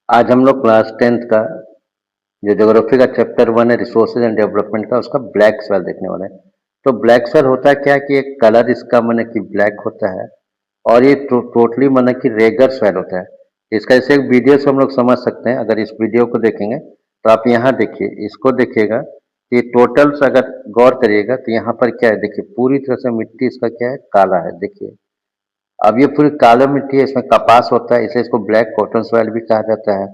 आज हम लोग क्लास 10th का जो ज्योग्राफी का चैप्टर 1 है रिसोर्सेज एंड डेवलपमेंट का उसका ब्लैक स्वेल देखने वाले हैं। तो ब्लैक स्वेल होता है क्या कि एक कलर इसका माने कि ब्लैक होता है और ये टोटली माने कि रेगर स्वेल होता है। इसका जैसे एक वीडियो से हम लोग समझ सकते हैं। अगर इस वीडियो को देखेंगे तो आप यहाँ देखिए, इसको देखिएगा कि टोटल से अगर गौर करिएगा तो यहाँ पर क्या है, देखिए पूरी तरह से मिट्टी इसका क्या है, काला है। देखिए अब ये पूरी काली मिट्टी है, इसमें कपास होता है, इसलिए इसको ब्लैक कॉटन सॉइल भी कहा जाता है।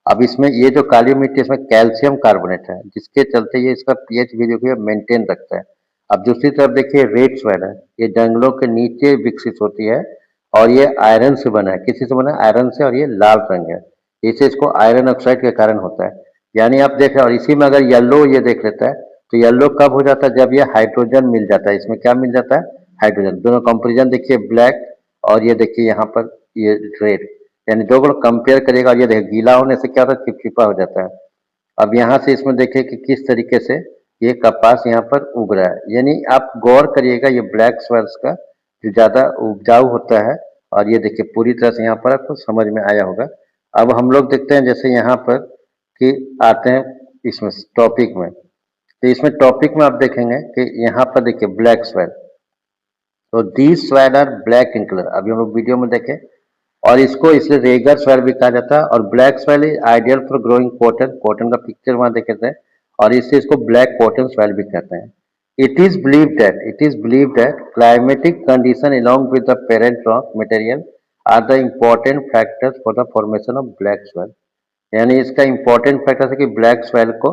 अब इसमें ये जो काली मिट्टी है इसमें कैल्शियम कार्बोनेट है, जिसके चलते ये इसका पीएच भी जो है मेंटेन रखता है। अब दूसरी तरफ देखिए रेड सॉइल है, ये जंगलों के नीचे विकसित होती है और ये आयरन से बना है। किसी से बना है? आयरन से, और ये लाल रंग है, इसे इसको आयरन ऑक्साइड के कारण होता है। यानी आप देख रहे हैं, और इसी में अगर येलो ये देख लेता है तो येलो कब हो जाता है, जब ये हाइड्रोजन मिल जाता है। इसमें क्या मिल जाता है? हाइड्रोजन। दोनों कंपेरिजन देखिए, ब्लैक और ये देखिए यहाँ पर ये रेड, यानी दो को कंपेयर करिएगा और ये देखिए गीला होने से क्या होता है, चिपचिपा हो जाता है। अब यहाँ से इसमें देखिए कि किस तरीके से ये कपास यहाँ पर उग रहा है। यानी आप गौर करिएगा, ये ब्लैक स्वेल्स का जो ज़्यादा उपजाऊ होता है। और ये देखिए पूरी तरह से यहाँ पर आपको समझ में आया होगा। अब हम लोग देखते हैं जैसे यहाँ पर कि आते हैं इसमें टॉपिक में। तो इसमें टॉपिक में आप देखेंगे कि यहाँ पर देखिए ब्लैक स्वेल, तो these soil are black in colour, अभी हम लोग वीडियो में देखें। और इसको इसलिए रेगर स्वैल भी कहा जाता है। और black soil is ideal for growing cotton, cotton का पिक्चर वहां देखे थे, और इससे इसको ब्लैक कॉटन स्वैल भी कहते हैं। It is believe that climatic condition along with the parent rock material are the important factors for the formation of black swell। यानी इसका इंपॉर्टेंट फैक्टर है कि ब्लैक स्वैल को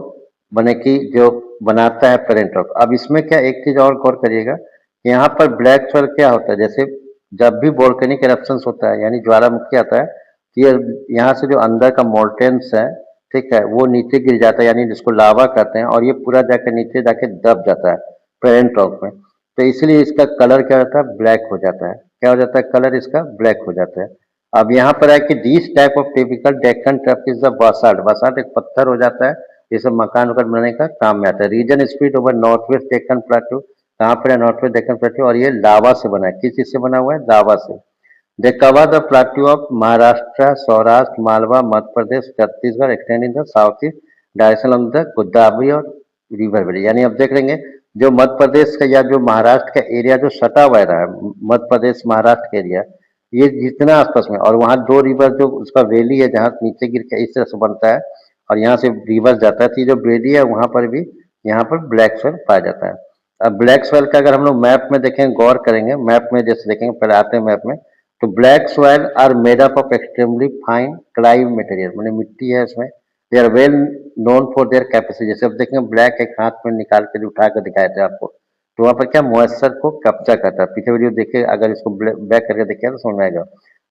बने की जो बनाता है पेरेंट रॉक। अब इसमें क्या एक चीज और गौर करिएगा, यहाँ पर ब्लैक स्वेल क्या होता है, जैसे जब भी वोल्केनिक एरप्शंस होता है यानी ज्वालामुखी आता है, तो ये यहाँ से जो अंदर का मोल्टेन्स है, ठीक है, वो नीचे गिर जाता है, यानी जिसको लावा कहते हैं, और ये पूरा जाकर नीचे जाके दब जाता है पेरेंट रॉक में। तो इसलिए इसका कलर क्या होता है, ब्लैक हो जाता है। क्या हो जाता है, कलर इसका ब्लैक हो जाता है। अब यहाँ पर है कि this type of typical Deccan trap is the Basalt. Basalt एक पत्थर हो जाता है, ये सब मकान वकान बनाने का काम में आता है। Region spread over north west Deccan plateau, कहाँ पर है, नॉर्थ वेस्ट डेक्कन प्लेटू, और ये लावा से बना है। किस चीज से बना हुआ है, लावा से। They cover the plateau of Maharashtra, Saurashtra, Malwa, Madhya Pradesh, Chhattisgarh, extending the south east direction of the Godavari और रिवर वैली। यानी अब देख लेंगे जो मध्य प्रदेश का या जो महाराष्ट्र का एरिया जो सटा हुआ है, मध्य प्रदेश महाराष्ट्र का एरिया, ये जितना आसपास में, और वहाँ दो रिवर जो उसका वैली है जहाँ नीचे गिर के इस तरह से बनता है और यहाँ से रिवर जाता है, तो ये जो वैली है वहाँ पर भी यहाँ पर ब्लैक सोइल पाया जाता है। अब ब्लैक सोइल का अगर हम लोग मैप में देखेंगे, गौर करेंगे मैप में, जैसे देखेंगे पहले आते हैं मैप में, तो black soil are made up of extremely fine clay material, मैंने मिट्टी है इसमें। They are well known for their capacity. जैसे अब देखेंगे ब्लैक एक हाथ में निकाल कर उठा कर दिखाए थे आपको, तो वहाँ पर क्या मॉइस्चर को कब्जा करता है। पीछे वीडियो देखिए, अगर इसको बैक करके देखिए तो समझ में आएगा।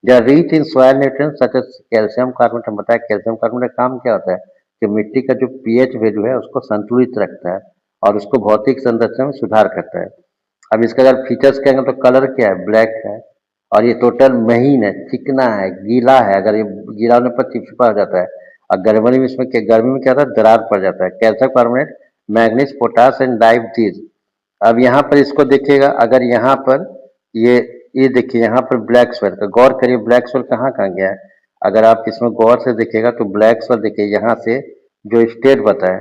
They are rich in soil nutrients such as calcium carbonate. हम बताया कैल्शियम कार्बोनेट का काम क्या होता है कि मिट्टी का जो पीएच वैल्यू है उसको संतुलित रखता है और उसको भौतिक संरचना में सुधार करता है। अब इसका अगर फीचर्स कहेंगे तो कलर क्या है, ब्लैक है, और ये टोटल महीन है, चिकना है, गीला है। अगर ये गीला होने पर चिपचिपा हो जाता है। और गर्मी में इसमें क्या, गर्मी में क्या होता है, दरार पड़ जाता है। Calcium carbonate, manganese, potash and dive these. अब यहाँ पर इसको देखिएगा, अगर यहाँ पर ये ये देखिए यहाँ पर ब्लैक स्वेल का गौर करिए, ब्लैक स्वेल कहाँ गया है। अगर आप इसमें गौर से देखिएगा तो ब्लैक स्वेल देखिए यहाँ से जो स्टेट बताए,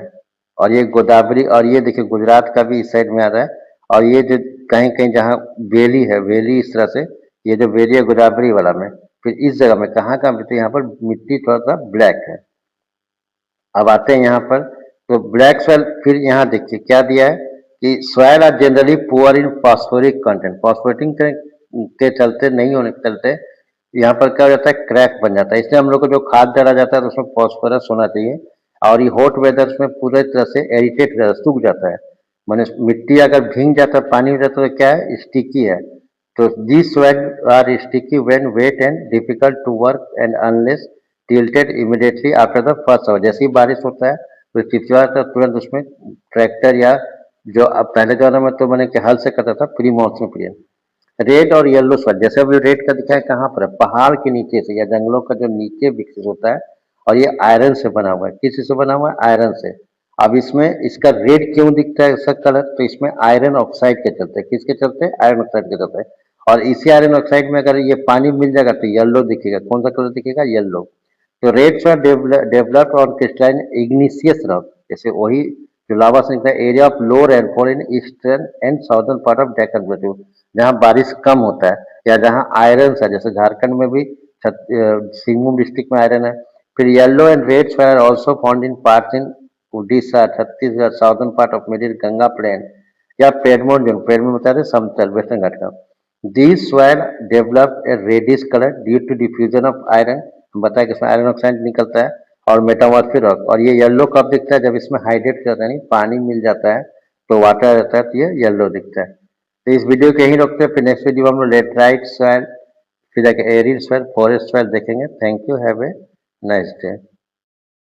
और ये गोदावरी, और ये देखिए गुजरात का भी इस साइड में आ रहा है। और ये जो कहीं कहीं जहाँ वैली है, वैली इस तरह से, ये जो वैली है गोदावरी वाला में, फिर इस जगह में कहाँ तो यहाँ पर मिट्टी थोड़ा सा ब्लैक है। अब आते हैं यहाँ पर, तो ब्लैक सॉइल फिर यहाँ देखिए क्या दिया है कि soil are generally poor in phosphoric content. फॉस्फोरेटिंग के चलते, नहीं होने के चलते यहाँ पर क्या हो जाता है, क्रैक बन जाता है। इसलिए हम लोग को जो खाद डाला जाता है तो उसमें फॉस्फोरस होना चाहिए। और ये हॉट वेदर्स में पूरे तरह से एरिटेट हो जाता है, सूख जाता है। मैंने मिट्टी अगर भींग जाता है, पानी हो जाता है, तो क्या है, स्टिकी है। तो this soil are sticky when wet and difficult to work and unless tilted immediately after the first hour. जैसे ही बारिश होता है तो चिपचिपा तो तुरंत उसमें ट्रैक्टर या जो अब पहले जमाने में तो मैंने हल से करता था, प्री मानसून पीरियड। रेड और येलो स्वेल, जैसे अभी रेड का दिखा है कहाँ पर है, पहाड़ के नीचे से या जंगलों का जो नीचे विकसित होता है। और ये आयरन से बना हुआ है। किस चीज से बना हुआ है, आयरन से। अब इसमें इसका रेड क्यों दिखता है इसका कलर, तो इसमें आयरन ऑक्साइड के चलते, किसके चलते, आयरन ऑक्साइड के चलते। और इसी आयरन ऑक्साइड में अगर ये पानी मिल जाएगा तो येलो दिखेगा। कौन सा कलर दिखेगा, येलो। तो red soil developed on crystalline igneous rock, जैसे वही जो लावा से निकला area of low rainfall in eastern and southern part of Deccan प्लेटू, जहाँ बारिश कम होता है या जहाँ आयरन है, जैसे झारखंड में भी सिंहभूम डिस्ट्रिक्ट में आयरन है। फिर yellow and red soil are also found in parts in Orissa, Chhattisgarh, southern part of middle Ganga plain या पेडमोन जोन, पेडमोन बता दें समतल वेस्टर्न घाट का। These soil develop a reddish color due to diffusion of iron, हम बताया कि इसमें आयरन ऑक्साइड निकलता है, और मेटामॉर्फिक रॉक, और ये येलो कब दिखता है, जब इसमें हाइड्रेट करता है, नहीं पानी मिल जाता है तो वाटर रहता है, तो ये येलो दिखता है। तो इस वीडियो को यहीं रोकते हैं, फिर नेक्स्ट वीडियो में हम लोग लेटराइट सॉइल, फिर जाके एरिड सॉइल, फॉरेस्ट सॉइल देखेंगे। Thank you, have a nice day.